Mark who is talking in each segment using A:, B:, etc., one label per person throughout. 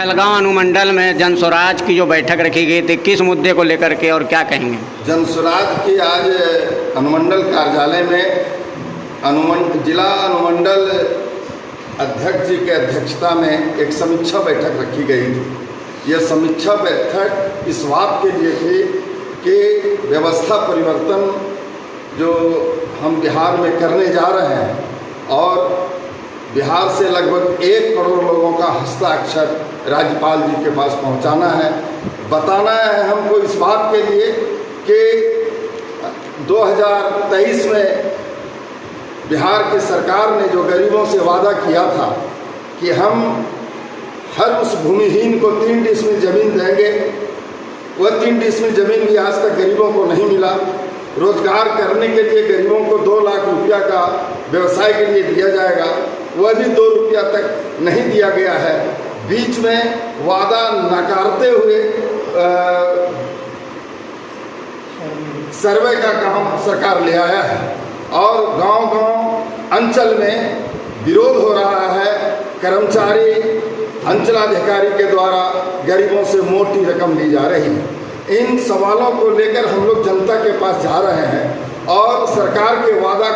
A: कहलगांव अनुमंडल में जन स्वराज की जो बैठक रखी गई थी, किस मुद्दे को लेकर के और क्या कहेंगे?
B: जन स्वराज की आज अनुमंडल कार्यालय में जिला अनुमंडल अध्यक्ष जी के अध्यक्षता में एक समीक्षा बैठक रखी गई थी। यह समीक्षा बैठक इस बात के लिए थी कि व्यवस्था परिवर्तन जो हम बिहार में करने जा रहे हैं और बिहार से लगभग 1 करोड़ लोगों का हस्ताक्षर राज्यपाल जी के पास पहुंचाना है। बताना है हमको इस बात के लिए कि 2023 में बिहार की सरकार ने जो गरीबों से वादा किया था कि हम हर उस भूमिहीन को 3 डिसमिल ज़मीन देंगे, वह 3 डिसमिल ज़मीन भी आज तक गरीबों को नहीं मिला। रोजगार करने के लिए गरीबों को 2 लाख रुपया का व्यवसाय के लिए दिया जाएगा, वह भी 2 रुपया तक नहीं दिया गया है। बीच में वादा नकारते हुए सर्वे का काम सरकार ले आया है और गांव-गांव अंचल में विरोध हो रहा है। कर्मचारी अंचलाधिकारी के द्वारा गरीबों से मोटी रकम ली जा रही है। इन सवालों को लेकर हम लोग जनता के पास जा रहे हैं और सरकार के वादा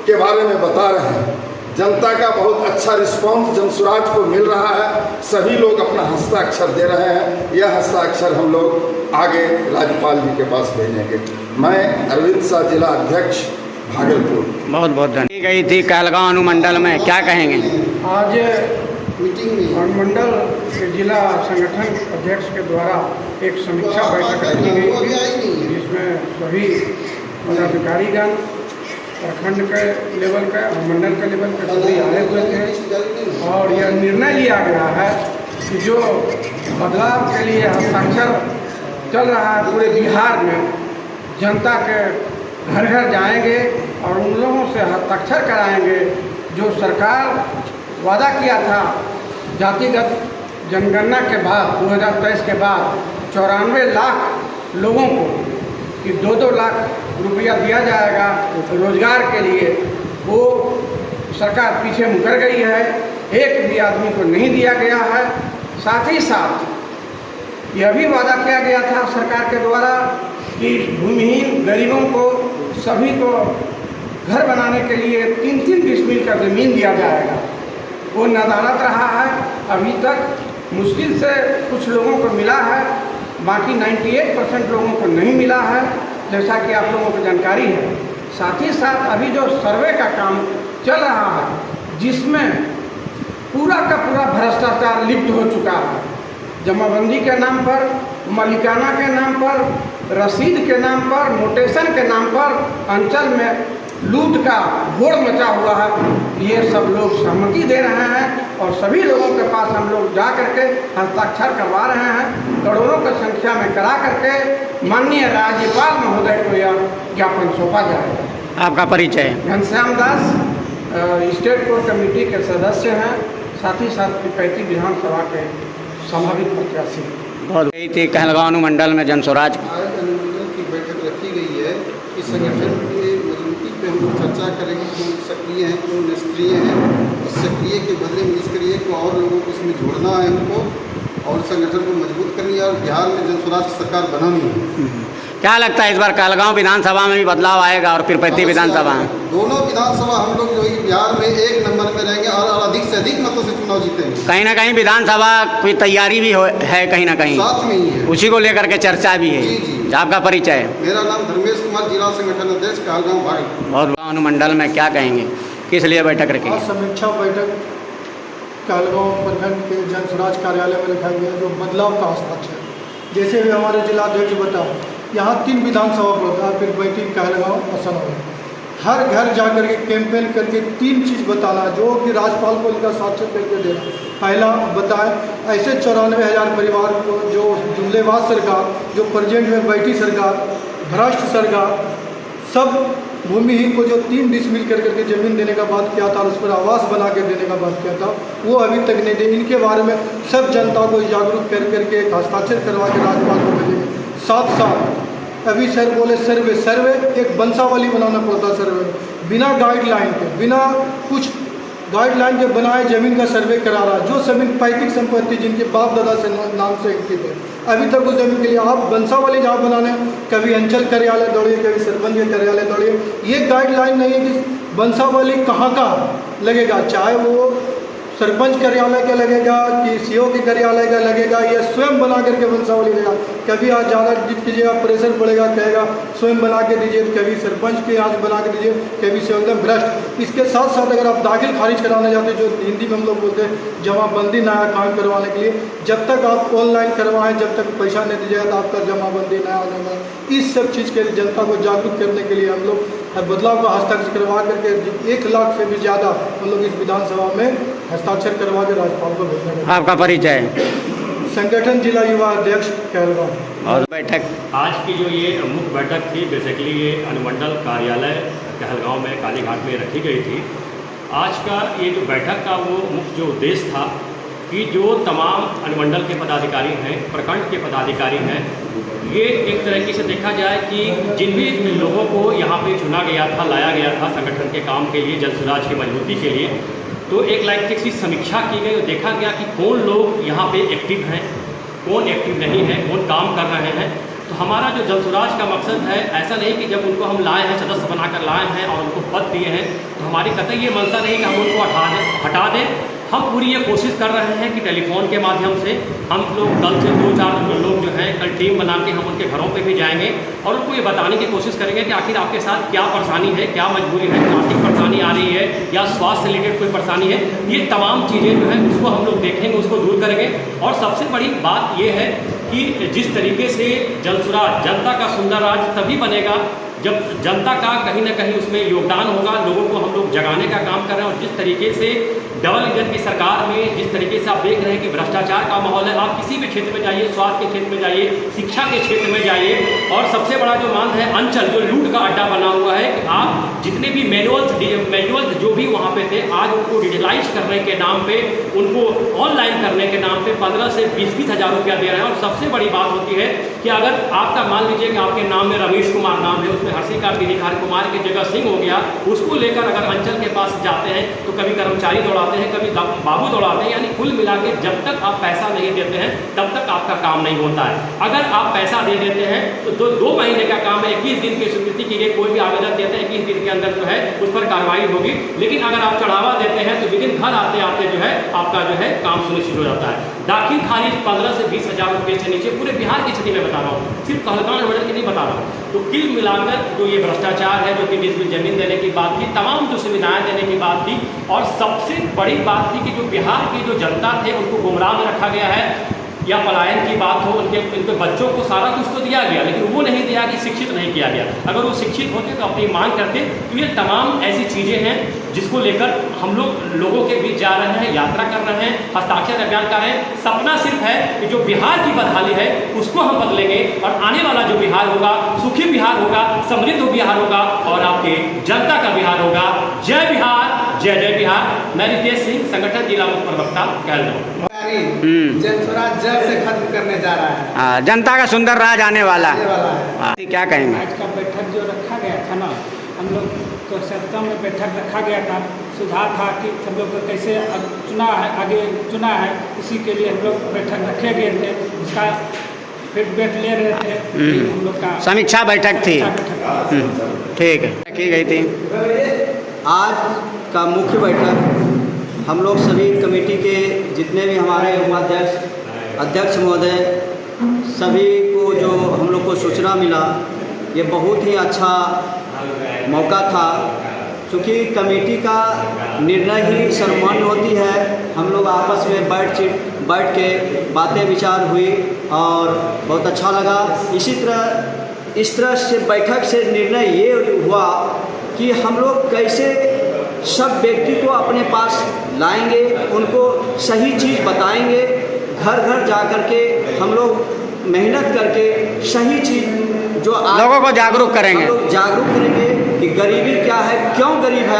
B: के बारे में बता रहे हैं। जनता का बहुत अच्छा रिस्पांस जनसुराज को मिल रहा है। सभी लोग अपना हस्ताक्षर दे रहे हैं। यह हस्ताक्षर हम लोग आगे राज्यपाल जी के पास भेजेंगे। मैं अरविंद शाह, जिला अध्यक्ष, भागलपुर।
A: बहुत बहुत धन्यवाद। गई थी कहलगांव अनुमंडल में, क्या कहेंगे?
C: आज मीटिंग में अनुमंडल के जिला संगठन अध्यक्ष के द्वारा एक समीक्षा बैठक रखी गई थी, जिसमें सभी पदाधिकारीगण प्रखंड के लेवल का और मंडल के लेवल के सभी आए हुए थे और यह निर्णय लिया गया है कि जो बदलाव के लिए हस्ताक्षर चल रहा है पूरे बिहार में, जनता के घर घर जाएंगे और उन लोगों से हस्ताक्षर कराएंगे जो सरकार वादा किया था। जातिगत जनगणना के बाद 2023 के बाद 94 लाख लोगों को कि 2-2 लाख रुपया दिया जाएगा रोजगार के लिए, वो सरकार पीछे मुकर गई है। एक भी आदमी को नहीं दिया गया है। साथ ही साथ यह भी वादा किया गया था सरकार के द्वारा कि भूमिहीन गरीबों को सभी को घर बनाने के लिए 3-3 डिसमिल का ज़मीन दिया जाएगा। वो नदारत रहा है, अभी तक मुश्किल से कुछ लोगों को मिला है, बाकी 98% लोगों को नहीं मिला है, जैसा कि आप लोगों को जानकारी है। साथ ही साथ अभी जो सर्वे का काम चल रहा है, जिसमें पूरा का पूरा भ्रष्टाचार लिप्त हो चुका है। जमाबंदी के नाम पर, मालिकाना के नाम पर, रसीद के नाम पर, नोटेशन के नाम पर अंचल में लूट का घोड़ मचा हुआ है। ये सब लोग सहमति दे रहे हैं और सभी लोगों के पास हम लोग जा करके हस्ताक्षर करवा रहे हैं। करोड़ों की संख्या में करा करके माननीय राज्यपाल महोदय को यह ज्ञापन सौंपा जाएगा।
A: आपका परिचय?
C: Ghanshyam Das, state core committee के सदस्य हैं, साथ ही साथ 35 विधानसभा के संभावित प्रत्याशी।
A: बहुत गई थी कहलगांव अनुमंडल में जनस्वराज
D: आज अनुमंडल की बैठक रखी गई है। इस संगठन की मजबूती पे हम लोग चर्चा करेंगे, कौन सक्रिय हैं, कौन निष्क्रिय हैं। इस सक्रिय के बदले में निष्क्रिय को और लोगों को इसमें जोड़ना है हमको, और संगठन को मजबूत करनी है और बिहार में जनस्वराज की सरकार बनानी है।
A: क्या लगता है इस बार कहलगांव विधानसभा में भी बदलाव आएगा और पीरपैंती विधानसभा में?
D: दोनों विधानसभा हम लोग जो है बिहार में 1 नंबर में रहेंगे और अधिक से अधिक मतों से चुनाव जीतेंगे।
A: कहीं ना कहीं विधानसभा की तैयारी भी है, कहीं ना कहीं
D: साथ में ही है,
A: उसी को लेकर के चर्चा भी है।
D: जी जी।
A: आपका परिचय?
D: मेरा नाम धर्मेश कुमार, जिला संगठन अध्यक्ष कहलगांव भागलपुर।
A: बहुत अनुमंडल में क्या कहेंगे, किस लिए बैठक रखी?
E: आज समीक्षा बैठक कहलगांव प्रखंड के जनस्वराज कार्यालय में रखा गया, जो बदलाव का हस्ताक्षर, जैसे भी हमारे जिलाध्यक्ष बताओ, यहाँ 3 विधानसभा होता है, फिर बैठी कहलगांव असनौर। हर घर जा कर के कैंपेन करके 3 चीज़ बताना, जो कि राज्यपाल को इनका साक्षर करके देना। पहला बताएं, ऐसे 94,000 परिवार को जो जुमलेबाज सरकार, जो प्रेजेंट में बैठी सरकार, भ्रष्ट सरकार, सब भूमिहीन को जो 3 डिसमिल कर करके ज़मीन देने का बात किया था, उस पर आवास बना के देने का बात किया था, वो अभी तक नहीं दे। इनके बारे में सब जनता को जागरूक कर करके एक हस्ताक्षर करवा के राज्यपाल को भेजेंगे। साथ साथ अभी सर बोले सर्वे एक वंशावली बनाना पड़ता, सर्वे बिना गाइडलाइन के, बिना कुछ गाइडलाइन के बनाए ज़मीन का सर्वे करा रहा है। जो ज़मीन पैतृक संपत्ति जिनके बाप दादा से नाम से एक्टिव है, अभी तक उस ज़मीन के लिए आप वंशावली जहाँ बनाने, कभी अंचल कार्यालय दौड़िए, कभी सरपंच के कार्यालय दौड़िए, ये गाइडलाइन नहीं है कि वंशावली कहाँ का लगेगा, चाहे वो सरपंच कार्यालय का लगेगा कि सीओ के कार्यालय का लगेगा, या स्वयं बना करके वंशावली देगा। कभी आज ज़्यादा जिद कीजिएगा, प्रेशर पड़ेगा, कहेगा स्वयं बना के दीजिए, कभी सरपंच के यहाँ से बना के दीजिए, कभी से एकदम भ्रष्ट। इसके साथ साथ अगर आप दाखिल खारिज कराने जाते, जो हिंदी में हम लोग बोलते हैं जमाबंदी नया काम करवाने के लिए, जब तक आप ऑनलाइन करवाएं, जब तक पैसा नहीं दीजिएगा तो आपका जमाबंदी नया आने वाला। इस सब चीज़ के लिए जनता को जागरूक करने के लिए हम लोग बदलाव का हस्ताक्षर करवा करके 1 लाख से भी ज़्यादा हम लोग इस विधानसभा में हस्ताक्षर करवा के राज्यपाल को भेजेंगे।
A: आपका परिचय?
E: संगठन जिला युवा अध्यक्ष कहलगांव।
A: और बैठक
F: आज की जो ये मुख्य बैठक थी, बेसिकली ये अनुमंडल कार्यालय कहलगांव में कालीघाट में रखी गई थी। आज का ये जो बैठक का वो मुख्य जो उद्देश्य था कि जो तमाम अनुमंडल के पदाधिकारी हैं, प्रखंड के पदाधिकारी हैं, ये एक तरीके से देखा जाए कि जिन भी लोगों को यहाँ पे चुना गया था, लाया गया था संगठन के काम के लिए, जनस्वराज की मजबूती के लिए, तो एक लाइक की समीक्षा की गई और देखा गया कि कौन लोग यहाँ पे एक्टिव हैं, कौन एक्टिव नहीं है, कौन काम कर रहे हैं। तो हमारा जो जनस्वराज का मकसद है, ऐसा नहीं कि जब उनको हम लाए हैं, सदस्य बनाकर लाए हैं और उनको पद दिए हैं, तो हमारी कतई ये मंशा नहीं कि हम उनको हटा दें। हम पूरी ये कोशिश कर रहे हैं कि टेलीफोन के माध्यम से हम लोग कल से 2-4 लोग जो हैं, कल टीम बना के हम उनके घरों पे भी जाएंगे और उनको ये बताने की कोशिश करेंगे कि आखिर आपके साथ क्या परेशानी है, क्या मजबूरी है, आर्थिक परेशानी आ रही है या स्वास्थ्य से रिलेटेड कोई परेशानी है। ये तमाम चीज़ें जो हैं उसको हम लोग देखेंगे, उसको दूर करेंगे। और सबसे बड़ी बात ये है कि जिस तरीके से जनस्वराज, जनता का सुंदर राज तभी बनेगा जब जनता का कहीं ना कहीं उसमें योगदान होगा। लोगों को हम लोग जगाने का काम कर रहे हैं और जिस तरीके से डबल इंजन की सरकार में जिस तरीके से आप देख रहे हैं कि भ्रष्टाचार का माहौल है, आप किसी भी क्षेत्र में जाइए, स्वास्थ्य के क्षेत्र में जाइए, शिक्षा के क्षेत्र में जाइए, और सबसे बड़ा जो मांग है अंचल, जो लूट का अड्डा बना हुआ है कि आप जितने भी मैनुअल्स जो भी वहाँ पे थे, आज उनको डिजिटलाइज करने के नाम पे, उनको ऑनलाइन करने के नाम पे 15 से 20 हज़ार रुपया दे रहे हैं। और सबसे बड़ी बात होती है कि अगर आपका मान लीजिए कि आपके नाम में रमेश कुमार नाम है, उसमें उसमें हर्षी का हरि कुमार की जगह सिंह हो गया, उसको लेकर अगर अंचल के पास जाते हैं तो कभी कर्मचारी दौड़ाते हैं, कभी बाबू दौड़ाते हैं। यानी कुल मिला के जब तक आप पैसा नहीं देते हैं तब तक आपका काम नहीं होता है। अगर आप पैसा दे देते हैं तो 2 महीने का काम है, 21 दिन की स्वीकृति के लिए कोई भी आवेदन देते हैं 21 दिन के अंदर जो है उस पर कार्रवाई होगी। लेकिन अगर आप चढ़ावा देते हैं तो विदिन घर आते आते जो है आपका जो है काम सुनिश्चित हो जाता है। दाखिल खारिज 15 से 20 हज़ार रुपये से नीचे, पूरे बिहार की स्थिति में बता रहा हूँ, सिर्फ कहलगांव अनुमंडल की नहीं बता रहा हूँ। तो कुल मिलाकर जो ये भ्रष्टाचार है, जो 3 डिसमिल जमीन देने की बात थी, तमाम जो सुविधाएं देने की बात थी, और सबसे बड़ी बात थी कि जो बिहार की जो जनता थे उनको गुमराह में रखा गया है, या पलायन की बात हो, उनके बच्चों को सारा कुछ तो दिया गया, लेकिन वो नहीं दिया कि शिक्षित नहीं किया गया। अगर वो शिक्षित होते तो अपनी मांग करते। तो ये तमाम ऐसी चीज़ें हैं जिसको लेकर हम लोगों के बीच जा रहे हैं, यात्रा कर रहे हैं, हस्ताक्षर अभियान कर रहे हैं। सपना सिर्फ है कि जो बिहार की बदहाली है उसको हम बदलेंगे, और आने वाला जो बिहार होगा सुखी बिहार होगा, समृद्ध बिहार होगा, और आपके जनता का बिहार होगा। जय बिहार, जय जय बिहार। मैं रितेश सिंह, संगठन जिला मुख्य प्रवक्ता, कहलगांव।
G: जन स्वराज जल्द से खत्म करने जा रहा है।
A: जनता का सुंदर राज आने वाला है। क्या कहेंगे?
C: आज का बैठक जो रखा गया था ना, हम लोग को सत्ता में बैठक रखा गया था, सुझाव था कि सब लोग को कैसे चुना है, आगे चुना है, इसी के लिए हम लोग बैठक रखे गए थे। उसका फीडबैक ले रहे थे। हम लोग का
A: समीक्षा बैठक थी। ठीक है, की गई थी।
G: आज का मुख्य बैठक हम लोग सभी कमेटी के जितने भी हमारे उपाध्यक्ष, अध्यक्ष महोदय, सभी को जो हम लोग को सूचना मिला, ये बहुत ही अच्छा मौका था, क्योंकि कमेटी का निर्णय ही सर्वमान्य होती है। हम लोग आपस में बैठ के बातें विचार हुई और बहुत अच्छा लगा। इस तरह से बैठक से निर्णय ये हुआ कि हम लोग कैसे सब व्यक्ति को अपने पास लाएंगे, उनको सही चीज़ बताएंगे, घर घर जा कर के हम लोग मेहनत करके सही चीज़ जो
A: लोगों को जागरूक करेंगे,
G: हम लोग जागरूक करेंगे कि गरीबी क्या है, क्यों गरीब है,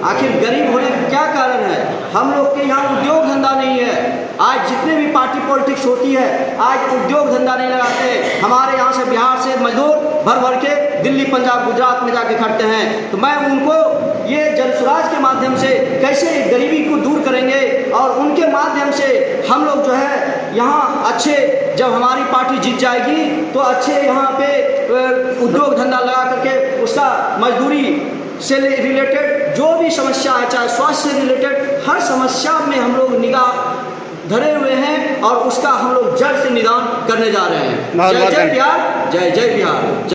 G: आखिर गरीब होने का क्या कारण है। हम लोग के यहाँ उद्योग धंधा नहीं है। आज जितने भी पार्टी पॉलिटिक्स होती है, आज उद्योग धंधा नहीं लगाते। हमारे यहाँ से बिहार से मजदूर भर भर के दिल्ली, पंजाब, गुजरात में जाके खटते हैं। तो मैं उनको ये जन स्वराज के माध्यम से कैसे गरीबी को दूर करेंगे, और उनके माध्यम से हम लोग जो है यहाँ अच्छे, जब हमारी पार्टी जीत जाएगी तो अच्छे यहाँ पे उद्योग धंधा लगा करके उसका मजदूरी से रिलेटेड जो भी समस्या है, चाहे स्वास्थ्य से रिलेटेड हर समस्या में हम लोग निगाह धरे हुए हैं, और उसका हम लोग जड़ से निदान करने जा रहे हैं। जय जय बिहार, जय जय बिहार।